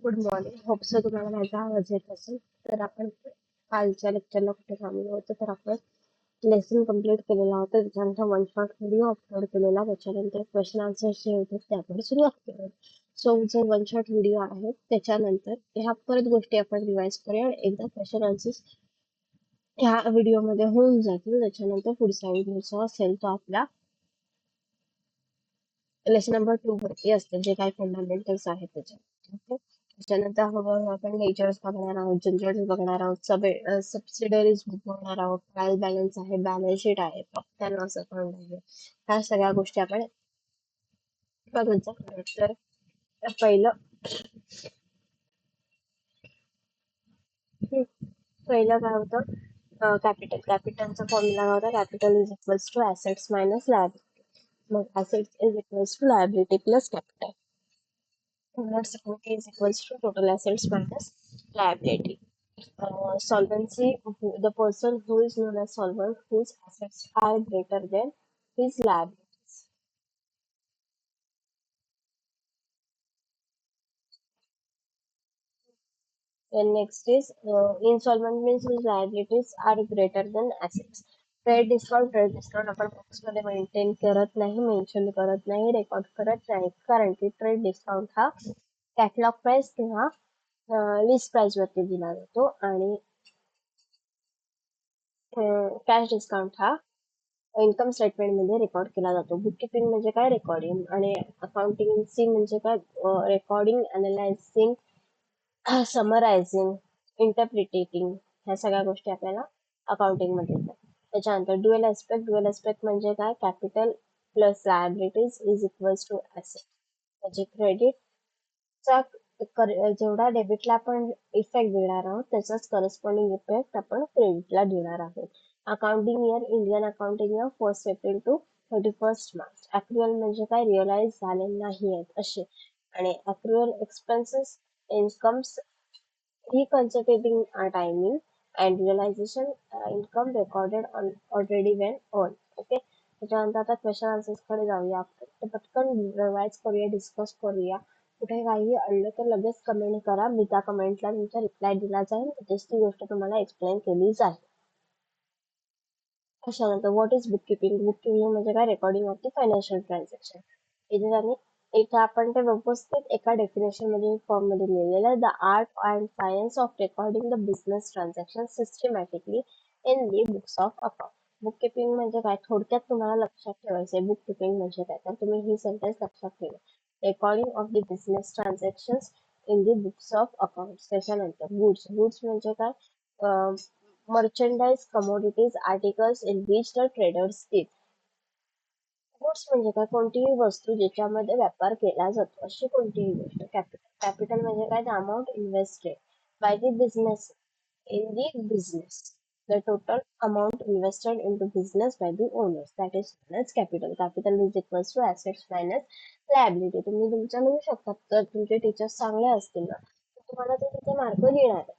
Good morning. Hope so तुम्हाला माझा आवाज येत असेल. तर आपण कालच्या लेक्चरला कुठे थांबलो होतो, तर आपण लेसन कम्प्लीट केलेला होता. त्याच्यानंतर वन शॉट व्हिडिओ अपलोड केलेला. त्याच्यानंतर क्वेश्चन आन्सर्स जे होते ते आपण सुरुवात केली. सो जो वन शॉट व्हिडिओ आहे त्याच्यानंतर ह्या परत गोष्टी आपण रिवाइज करूया आणि एकदा क्वेश्चन आन्सर्स ह्या व्हिडिओमध्ये होऊन जातील. त्याच्यानंतर पुढचा व्हिडिओ जो असेल तो आपला लेसन नंबर 2 वरती असते, जे काही फंडामेंटल्स आहेत त्याच्यात. ओके. त्याच्यानंतर हळूहळू आपण नेचर्स बघणार आहोत, जनरल्स बघणार आहोत, सबसिडरीज बघणार आहोत, ट्रायल बॅलन्स आहे, बॅलन्स शीट आहे, प्रॉफिट अँड लॉस अकाउंट आहे. ह्या सगळ्या गोष्टी आपण बघत जाणार आहोत. तर पहिलं पहिलं काय होतं, कॅपिटलचा फॉर्म्युला काय होता? Capital is equals to assets minus liability. मग assets is equals to liability plus capital. Net equity is equals to total assets minus liability. Solvency, the person who is known as solvent, whose assets are greater than his liabilities. And next is insolvent means whose liabilities are greater than assets. Trade discount आपण books मध्ये maintain करत नाही, mention करत नाही, record करत नाही, कारण की ट्रेड डिस्काउंट हा कॅटलॉग प्राइस किंवा लिस्ट प्राइस वरती दिला जातो आणि कॅश डिस्काउंट हा इन्कम स्टेटमेंट मध्ये रेकॉर्ड केला जातो. बुक किपिंग म्हणजे काय? रेकॉर्डिंग. आणि अकाउंटिंग म्हणजे काय? रेकॉर्डिंग, अनालायझिंग, समरायझिंग, इंटरप्रिटेटिंग, ह्या सगळ्या गोष्टी आपल्याला अकाउंटिंग मध्ये येतात. त्याच्यानंतर ड्युअल एस्पेक्ट म्हणजे काय? Capital plus liabilities is equals to asset. म्हणजे क्रेडिटचा जेवढा डेबिटला आपण इफेक्ट देणार आहोत त्याचाच करस्पॉन्डिंग इफेक्ट आपण क्रेडिटला देणार आहोत. Accounting year, Indian accounting year 1 April to 31 March. Accrual म्हणजे काय? रिअलाइज झाले नाही आहेत असे. आणि accrual expenses, incomes reconstituting timing, and realization income recorded on already when on. Okay. त्याच्यानंतर आता क्वेश्चन आन्सर्स कडे जाऊया आपण. तर पटकन रिवाइज करूया, डिस्कस करूया. कुठे काही अडलं तर लगेच कमेंट करा. मी त्या कमेंटला तुमचा रिप्लाय दिला जाईल, तिथेच ती गोष्ट तुम्हाला एक्सप्लेन केली जाईल. त्याच्यानंतर what is book keeping? Book keeping म्हणजे काय? Recording of the financial transaction. इथे आपण ते व्यवस्थित एका डेफिनेशन मध्ये फॉर्म मध्ये लिहिलेलं आहे. The art and science of recording the business transaction systematically in the books of account. Book keeping म्हणजे काय? थोडक्यात तुम्हाला लक्षात ठेवायचं आहे बुक किपिंग म्हणजे काय, तर तुम्ही ही सेंटेन्स लक्षात ठेवा. Recording of the business transaction in the books of account. त्याच्यानंतर गुड्स म्हणजे काय? Merchandise, commodities, articles in which the traders deal. Goods म्हणजे काय? कोणतीही वस्तू ज्याच्यामध्ये व्यापार केला जातो अशी कोणतीही गोष्ट. कॅपिटल म्हणजे काय? The amount invested by the business in the business. The total amount invested into business by the owners, that is known as capital. Capital is equals to assets minus liability. तुम्ही तुमच्या लिहू शकता, तर तुमचे teachers चांगले असतील ना तर तुम्हाला ते तिथे मार्क देणार आहे.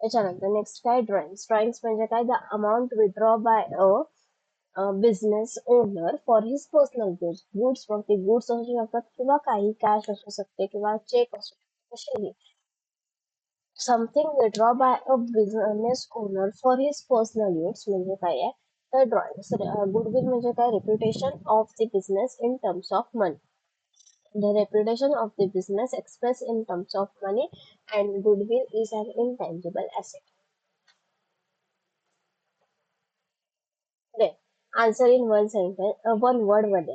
त्याच्यानंतर नेक्स्ट काय? ड्रॉइंग्स म्हणजे काय? The amount withdraw by a business owner for his personal goods. मग ते गुड्स असू शकतात किंवा काही कॅश असू शकते किंवा चेक असू शकते, कशीही. Something withdraw by a business owner for his personal use म्हणजे काय आहे? तर ड्रॉइंग्स. गुडविल म्हणजे काय? Reputation of the business in terms of money. The reputation of the business expressed in terms of money, and goodwill is an intangible asset. Answer in one sentence, one word मध्ये.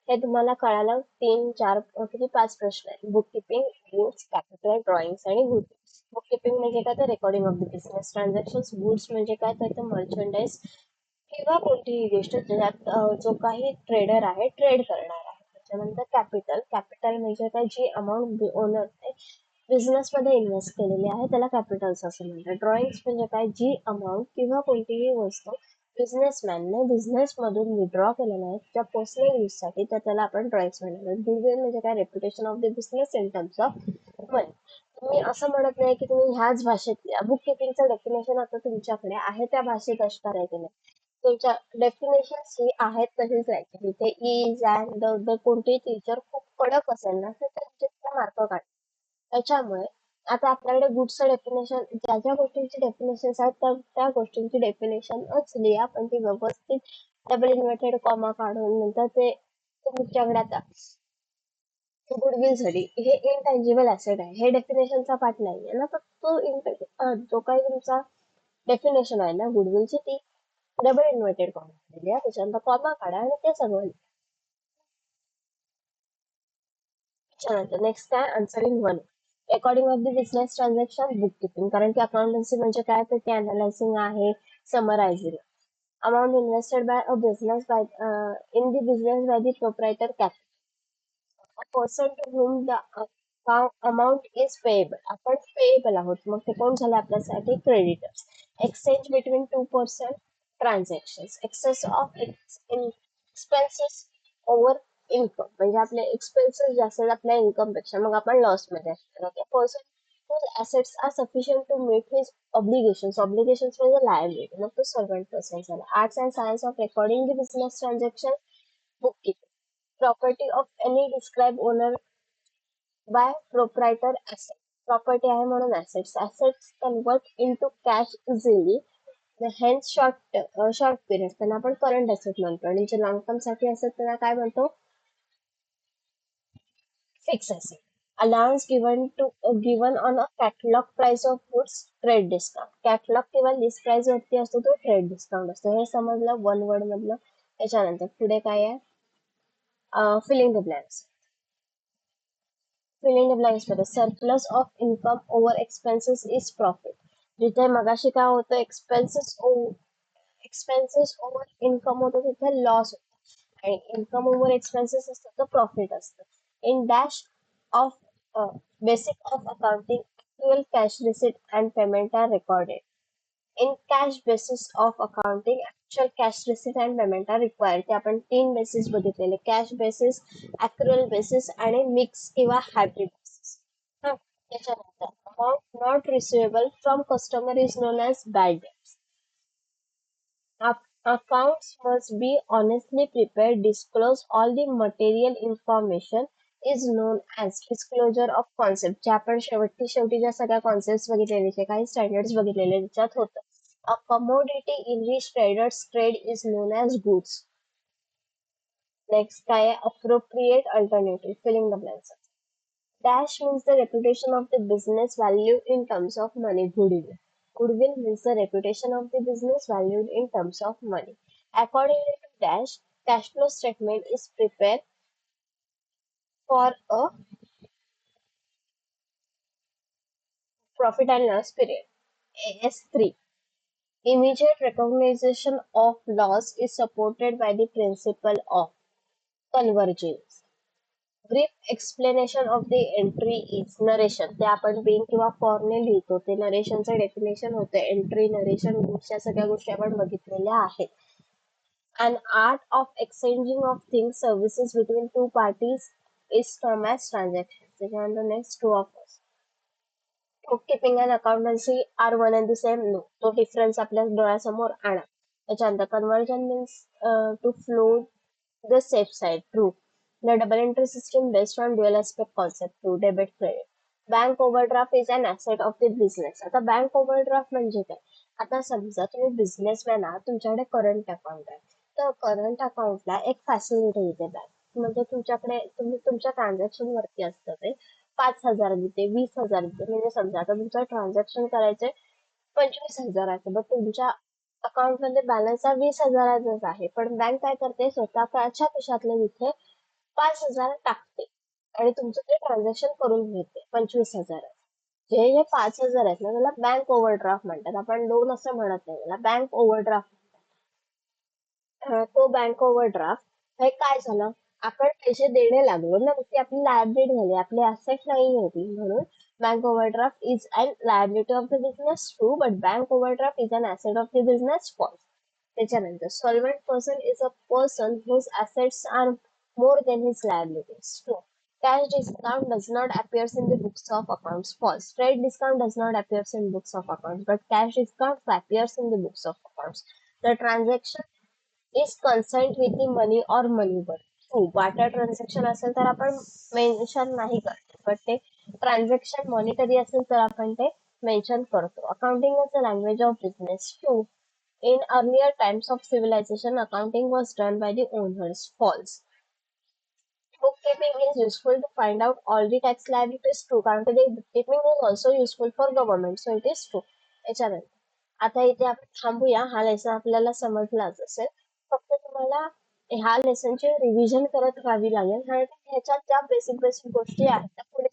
हे तुम्हाला कळालं. 3 4 किती 5 प्रश्न आहेत. Book keeping, goods, capital, drawings आणि goodwill. Book keeping म्हणजे काय? तर recording of the business transaction. Goods म्हणजे काय? तर मर्चंडाइज किंवा कोणतीही गोष्ट ज्यात जो काही ट्रेडर आहे ट्रेड करणार आहे. त्याच्यानंतर कॅपिटल म्हणजे काय? जी अमाऊंट ओनर बिझनेस मध्ये इन्व्हेस्ट केलेली आहे त्याला कॅपिटल्स असं म्हणतात. ड्रॉइंग्स म्हणजे काय? जी अमाऊंट किंवा कोणतीही वस्तू बिझनेसमॅनने बिझनेस मधून विड्रॉ केलेला आहे त्या पर्सनल यूज साठी, तर त्याला आपण ड्रॉइंग्स म्हणणार. गुडविल म्हणजे काय? Reputation of the business in terms of money. तुम्ही असं म्हणत नाही की तुम्ही ह्याच भाषेत बुक किपिंगचं डेफिनेशन आता तुमच्याकडे आहे त्या भाषेत असणार आहे की नाही. तुमच्या डेफिनेशन ही आहेत तशीच राहायची. तिथे इज अँड द कोणतेही टीचर खूप कडक असेल ना तर मार्क काढ. त्याच्यामुळे आता आपल्याकडे गुड्सचं डेफिनेशन, ज्या ज्या गोष्टींची डेफिनेशन आहेत त्या गोष्टींची डेफिनेशनच लिहा, पण ती व्यवस्थित डबल इन्व्हर्टेड कॉमा काढून. नंतर ते तुमच्याकडे आता गुडविल साठी हे इनटँजिबल ऍसेट आहे, हे डेफिनेशनचा पार्ट नाहीये ना, तर जो काही तुमचा डेफिनेशन आहे ना गुडविलची, ती डबल इन्व्हर्टेड कॉमा लिहा, त्याच्यानंतर कॉमा काढा आणि ते सगळं लिहा. त्याच्यानंतर नेक्स्ट काय, answering one, recording of the business transaction, bookkeeping. कारण की अकाउंटन्सी म्हणजे काय, तर ते अनालायझिंग आहे, summarising. Amount invested by a business by in the business by the proprietor capital, a person to whom the amount is payable. आपण payable आहोत, मग ते कोण झाले आपल्यासाठी, creditors. Exchange between two person, transaction. Excess of expenses over income, म्हणजे आपले expenses जास्त आहेत आपल्या इन्कम पेक्षा, मग आपण लॉस मध्ये असतो. Person whose assets are sufficient to meet his obligations. Obligations म्हणजे liability, मग तो सर्वंट पर्सन झाला. Arts and science of recording the business transaction, book keeping. Property of any described owner by proprietor asset. Property आहे म्हणून assets. Assets convert into cash easily. Hence short period त्यांना आपण current asset म्हणतो, आणि जे long term साठी असतात त्यांना काय म्हणतो, fix asset. Allowance given on a catalog price of goods, trade discount. Catalog किंवा लिस्ट प्राइस वरती असतो तो ट्रेड डिस्काउंट असतो. हे समजलं वन वर्ड मधलं. त्याच्यानंतर पुढे काय आहे, filling the blanks. Filling the blanks मध्ये surplus of income over expenses is profit. जिथे मगाशी काय होतं, एक्सपेन्सेस ओव्हर इन्कम होतं, तिथे लॉस होतो, आणि इन्कम ओव्हर एक्सपेन्सेस असतं तर प्रॉफिट असतं. In dash of basic of accounting, actual cash receipt and payment are recorded. In cash basis of accounting, actual cash receipt and payment are required. ते आपण तीन बेसिस बघितलेले, cash basis, accrual basis आणि mix किंवा hybrid basis. त्याच्यानंतर amount not receivable from customer is known as bad debt. Accounts must be honestly prepared, disclose all the material information is known as disclosure of concept. जे आपण शेवटी ज्या सगळ्या concept बघितलेले, काही स्टँडर्ड्स बघितलेले, त्याच्यात होतं a commodity in which traders trade is known as goods. Next काय आहे, appropriate alternative, filling the blanks. Dash means the reputation of the business valued in terms of money, goodwill. Goodwill means the reputation of the business valued in terms of money. Accordingly to Dash, cash flow statement is prepared for a profit and loss period. AS3. Immediate recognition of loss is supported by the principle of convergence. Brief explanation of the entry is narration. ते आपण being किंवा for ने लिहितो, ते नरेशनचं definition होतं. Entry, narration, goods, या सगळ्या गोष्टी आपण बघितलेल्या आहेत. An art of exchanging of things, services between two parties is termed as transaction. त्याच्यानंतर next, two of us. Bookkeeping and accountancy are one and the same? No. तो difference आपल्या डोळ्यासमोर आणा. त्याच्यानंतर conversion means to flow the safe side, true. The double entry system based on dual aspect concept, true. Debit credit. Bank overdraft is an asset of the business. आता bank overdraft म्हणजे काय, आता समजा तुम्ही बिझनेसमॅन आहात, तुमच्याकडे current account आहे, तर करंट अकाउंटला एक फॅसिलिटी देते बँक, म्हणजे तुम्ही तुमच्या ट्रान्झॅक्शन वरती असतं ते 5,000 देते, 20,000 देते. म्हणजे समजा आता तुमचं ट्रान्झॅक्शन करायचंय 25,000, बट तुमच्या अकाउंट मध्ये बॅलन्स हा 20,000च आहे, पण बँक काय करते, स्वतःच्या खिशातले तिथे 5,000 टाकते आणि तुमचं ते ट्रान्झॅक्शन करून घेते 25,000. जे 5,000 आहेत ना, त्याला बँक ओव्हरड्राफ्ट म्हणतात. आपण लोन असं म्हणत नाही, त्याला बँक ओव्हरड्राफ्ट. तो बँक ओव्हरड्राफ्ट हे काय झालं, आपण पैसे देणे लागलो ना, मग ती आपली लायबिलिटी झाली, आपली असेट नाही होती. म्हणून bank overdraft is an liability of the business, true, but bank overdraft is an asset of the business, false. त्याच्यानंतर solvent person is a person whose assets are more than his liabilities, true. Cash discount does not appears in the books of accounts, false. Trade discount does not appears in books of accounts, but cash discount appears in the books of accounts. The transaction is concerned with the money or money worth, true. Bata transaction असेल तर आपण mention नाही करत, but ते transaction monetary असेल तर आपण ते मेन्शन करतो. Accounting is the language of business too. In earlier times of civilization, accounting was done by the owners. False. Bookkeeping is useful to find out all the tax liabilities. True. कारण की bookkeeping is also useful for government. So it is true. याच्यानंतर आता इथे आपण थांबूया. हा lesson आपल्याला समजलाच असेल. फक्त तुम्हाला ह्या लेसनची रिव्हिजन करत राहावी लागेल. कारण ह्याच्यात ज्या बेसिक बेसिक गोष्टी आहेत त्या पुढे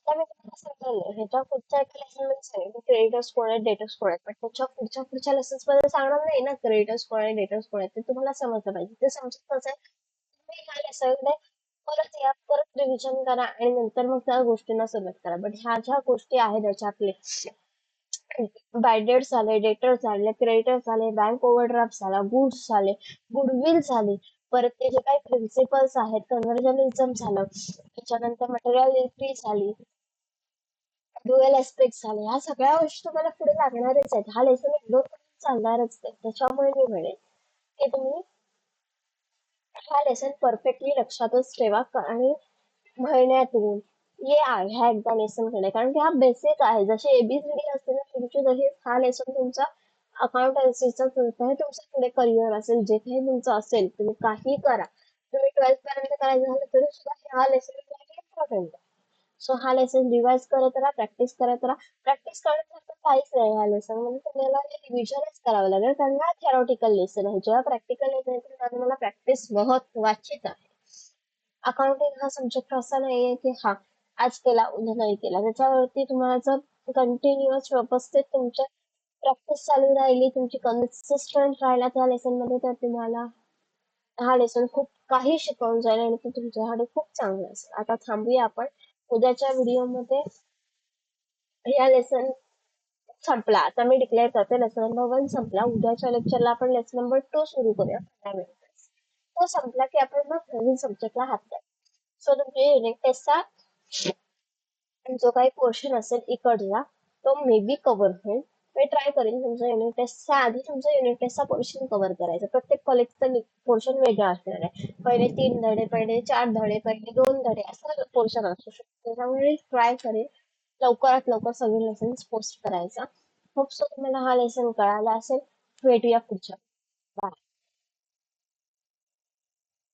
आता मी तुम्हाला सांगितलं ह्याच्या पुढच्या एका लेसन मध्ये सांगितलं क्रेडिटर्स कोण आहेत डेटर्स कोण आहेत, पण त्याच्या पुढच्या पुढच्या लेसन्स मध्ये सांगणार नाही ना क्रेडिटर्स कोण आहेत डेटर्स कोण आहेत. ते तुम्हाला समजलं पाहिजे. ते समजत नसेल तुम्ही ह्या लेसन परत या परत रिव्हिजन करा आणि नंतर मग त्या गोष्टींना सुरुवात करा. बट ह्या ज्या गोष्टी आहेत त्याच्यातले बाय डेट्स झाले, डेटर्स झाले, क्रेडिटर्स झाले, बँक ओव्हरड्राफ्ट झाला, गुड्स झाले, गुडविल झाली, परत ते जे काही प्रिन्सिपल्स आहेत कन्व्हर्जनिझम झालं, त्याच्यानंतर मटेरियलिटी झाली, ड्युअल एस्पेक्ट झाले, ह्या सगळ्या गोष्टी तुम्हाला पुढे लागणारच आहेत. हा लेसन एक दोन चालणारच नाही. त्याच्यामुळे मी म्हणेन की तुम्ही हा लेसन परफेक्टली लक्षातच ठेवा आणि महिन्यातून ह्या एकदा लेसन कडे, कारण की हा बेसिक आहे. जसे एबीसीडी असते ना तुमची, तशी हा लेसन तुमचा अकाउंटन्सीचा आहे. तुमचं पुढे करिअर असेल जे काही तुमचं असेल तुम्ही काही करा, तुम्ही 12th पर्यंत करायचं झालं तरी सुद्धा हा लेसन इम्पॉर्टंट आहे. सो हा लेसन रिवाइज करत राहा, प्रॅक्टिस करत राहा. प्रॅक्टिस करण्यासारखं काहीच नाही ह्या लेसन मध्ये. तुम्हाला रिव्हिजनच करावं लागेल कारण हा थेरॉटिकल लेसन आहे. जेव्हा प्रॅक्टिकल लेसन तर तुम्हाला प्रॅक्टिस महत्वाचीच आहे. अकाउंटिंग हा सब्जेक्ट असा नाहीये की हा आज केला उद्या नाही केला. त्याच्यावरती तुम्हाला जर कंटिन्युअस व्यवस्थित तुमच्या प्रॅक्टिस चालू राहिली, तुमची कन्सिस्टंट राहिला त्या लेसन मध्ये, तर तुम्हाला हा लेसन खूप काही शिकवून जाईल आणि ते तुमच्यासाठी खूप चांगलं असेल. आता थांबूया आपण. उद्याच्या व्हिडिओमध्ये या लेसन संपला. आता मी डिक्लेअर करते लेसन नंबर 1 संपला. उद्याच्या लेक्चरला आपण लेसन नंबर 2 सुरू करूया. तो संपला की आपण मग नवीन सब्जेक्टला हात द्या. सो तुमच्या युनिट टेस्टचा जो काही पोर्शन असेल इकडचा तो मे बी कव्हर होईल. मी ट्राय करेन तुमचा युनिट टेस्टच्या आधी तुमचा युनिट टेस्टचा पोर्शन कव्हर करायचा. प्रत्येक कॉलेजचा पोर्शन वेगळा असणार आहे. पहिले 3 धडे, पहिले 4 धडे, पहिले 2 धडे असं पोर्शन असू शकतो. त्याच्यामुळे ट्राय करेन लवकरात लवकर सगळे लेसन्स पोस्ट करायचा. होप सो तुम्हाला हा लेसन कळाला असेल. भेटूया पुढच्या. बाय.